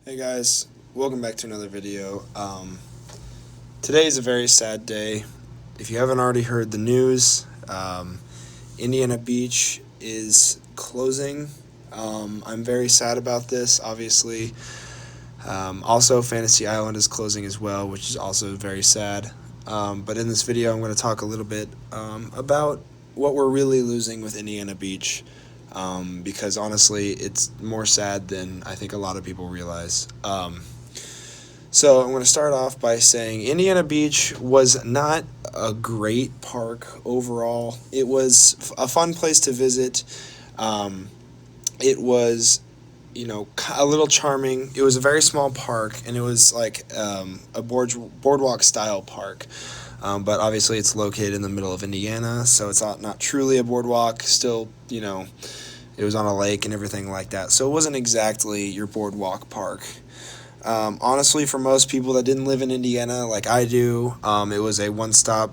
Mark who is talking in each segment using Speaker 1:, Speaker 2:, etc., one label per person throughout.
Speaker 1: Hey guys, welcome back to another video. Today is a very sad day. If you haven't already heard the news, Indiana Beach is closing. I'm very sad about this, obviously. Also, Fantasy Island is closing as well, which is also very sad. But in this video, I'm going to talk a little bit about what we're really losing with Indiana Beach. Because honestly, it's more sad than I think a lot of people realize. So I'm going to start off by saying Indiana Beach was not a great park overall. It was a fun place to visit. It was, a little charming. It was a very small park, and it was like a boardwalk style park. But obviously it's located in the middle of Indiana, so it's not truly a boardwalk. Still, it was on a lake and everything like that. So it wasn't exactly your boardwalk park. Honestly, for most people that didn't live in Indiana like I do, it was a one-stop,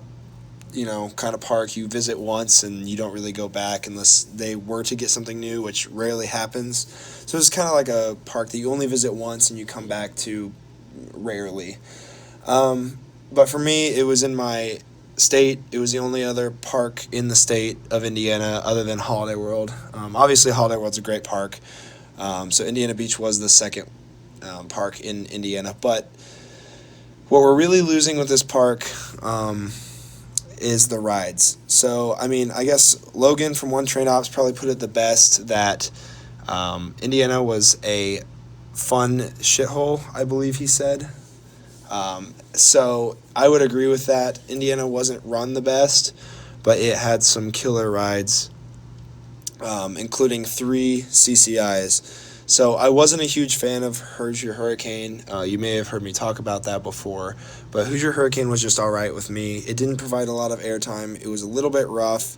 Speaker 1: kind of park. You visit once and you don't really go back unless they were to get something new, which rarely happens. So it's kind of like a park that you only visit once and you come back to rarely. But for me, it was in my state. It was the only other park in the state of Indiana other than Holiday World. Obviously, Holiday World's a great park. So Indiana Beach was the second park in Indiana. But what we're really losing with this park is the rides. So, I guess Logan from One Train Ops probably put it the best that Indiana was a fun shithole, I believe he said. So I would agree with that. Indiana wasn't run the best, but it had some killer rides, including 3 CCIs. So I wasn't a huge fan of Hoosier Hurricane. You may have heard me talk about that before, but Hoosier Hurricane was just alright with me. It didn't provide a lot of airtime. It was a little bit rough.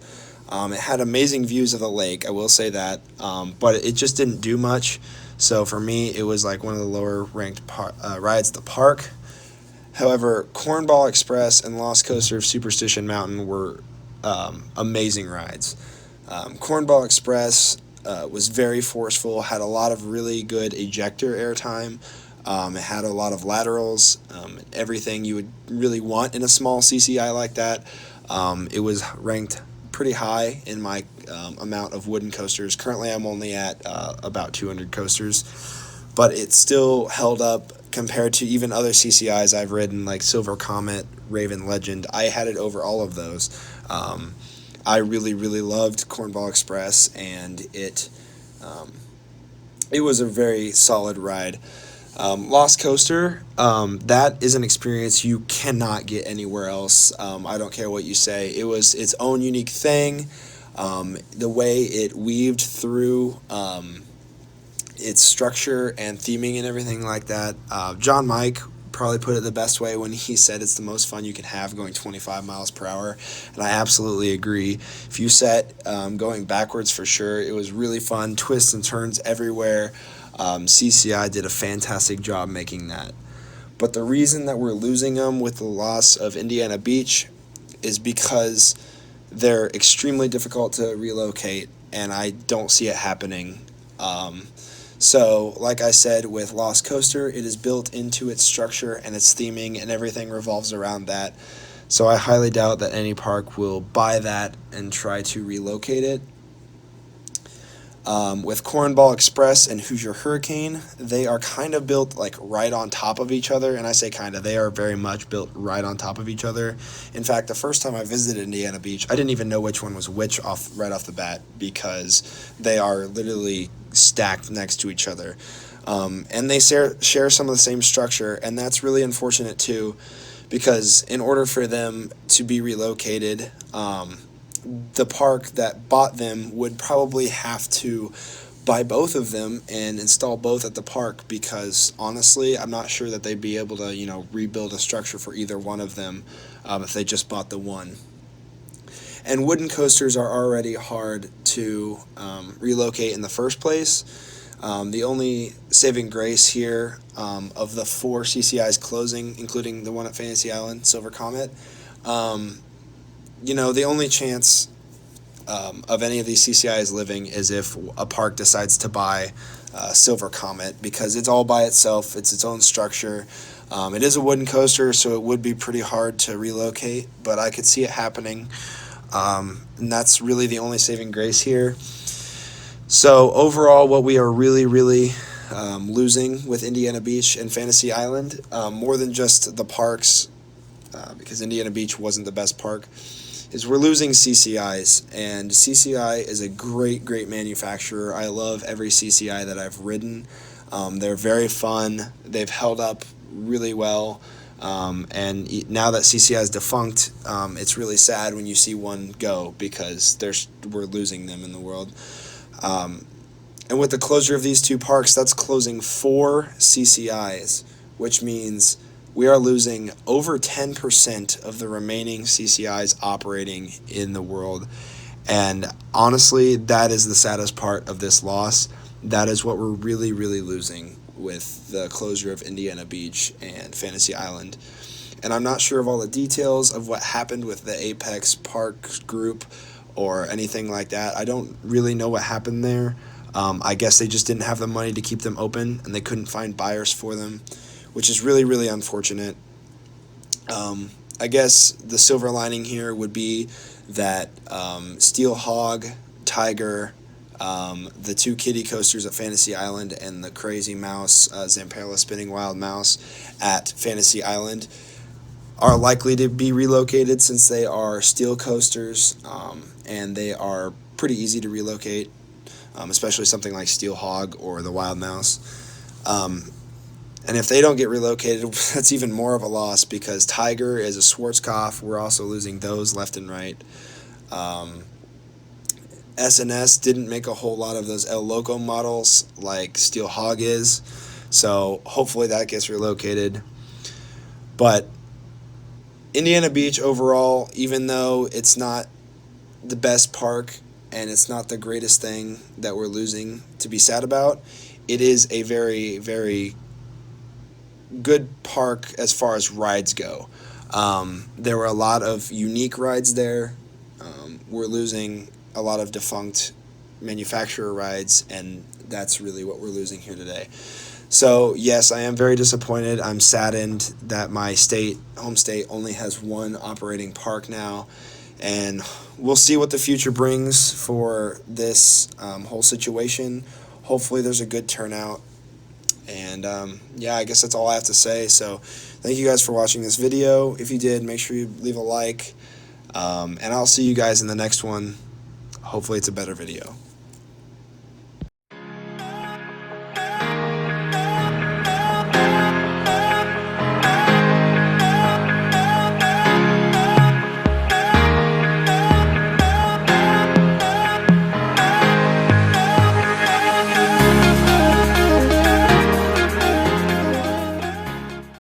Speaker 1: It had amazing views of the lake, I will say that, but it just didn't do much. So for me, it was like one of the lower ranked rides at the park. However, Cornball Express and Lost Coaster of Superstition Mountain were amazing rides. Cornball Express was very forceful, had a lot of really good ejector airtime. It had a lot of laterals, everything you would really want in a small CCI like that. It was ranked pretty high in my amount of wooden coasters. Currently, I'm only at about 200 coasters, but it still held up compared to even other CCIs I've ridden, like Silver Comet, Raven Legend. I had it over all of those. I really, really loved Cornball Express, and it was a very solid ride. Lost Coaster, that is an experience you cannot get anywhere else. I don't care what you say. It was its own unique thing. The way it weaved through its structure and theming and everything like that. John Mike probably put it the best way when he said it's the most fun you can have going 25 miles per hour, and I absolutely agree. If you set going backwards, for sure, it was really fun. Twists and turns everywhere. CCI did a fantastic job making that. But the reason that we're losing them with the loss of Indiana Beach is because they're extremely difficult to relocate, and I don't see it happening. So, like I said, with Lost Coaster, it is built into its structure and its theming, and everything revolves around that. So I highly doubt that any park will buy that and try to relocate it. With Cornball Express and Hoosier Hurricane, they are kind of built like right on top of each other, and I say kind of, they are very much built right on top of each other. In fact, the first time I visited Indiana Beach, I didn't even know which one was which right off the bat, because they are literally stacked next to each other. And they share some of the same structure, and that's really unfortunate too, because in order for them to be relocated, the park that bought them would probably have to buy both of them and install both at the park, because honestly, I'm not sure that they'd be able to, rebuild a structure for either one of them if they just bought the one. And wooden coasters are already hard to relocate in the first place. The only saving grace here of the 4 CCIs closing, including the one at Fantasy Island, Silver Comet, the only chance of any of these CCIs living is if a park decides to buy Silver Comet, because it's all by itself. It's its own structure. It is a wooden coaster, so it would be pretty hard to relocate, but I could see it happening. And that's really the only saving grace here. So overall, what we are really losing with Indiana Beach and Fantasy Island, more than just the parks, because Indiana Beach wasn't the best park, is we're losing CCIs. And CCI is a great manufacturer. I love every CCI that I've ridden. They're very fun. They've held up really well. And now that CCI is defunct, it's really sad when you see one go, because we're losing them in the world. And with the closure of these two parks, that's closing 4 CCIs, which means we are losing over 10% of the remaining CCIs operating in the world. And honestly, that is the saddest part of this loss. That is what we're really losing with the closure of Indiana Beach and Fantasy Island. And I'm not sure of all the details of what happened with the Apex Park group or anything like that. I don't really know what happened there. I guess they just didn't have the money to keep them open, and they couldn't find buyers for them, which is really unfortunate. I guess the silver lining here would be that Steel Hog, Tiger, the 2 kiddie coasters at Fantasy Island, and the Crazy Mouse, Zamperla Spinning Wild Mouse at Fantasy Island are likely to be relocated, since they are steel coasters, and they are pretty easy to relocate, especially something like Steel Hog or the Wild Mouse. And if they don't get relocated, that's even more of a loss, because Tiger is a Schwarzkopf. We're also losing those left and right. S&S didn't make a whole lot of those El Loco models like Steel Hog is, so hopefully that gets relocated. But Indiana Beach overall, even though it's not the best park and it's not the greatest thing that we're losing to be sad about, it is a very good park as far as rides go. There were a lot of unique rides there. We're losing a lot of defunct manufacturer rides, and that's really what we're losing here today. So yes, I am very disappointed. I'm saddened that my home state only has 1 operating park now, and we'll see what the future brings for this whole situation. Hopefully there's a good turnout. And yeah, I guess that's all I have to say. So thank you guys for watching this video. If you did, make sure you leave a like, and I'll see you guys in the next one. Hopefully it's a better video.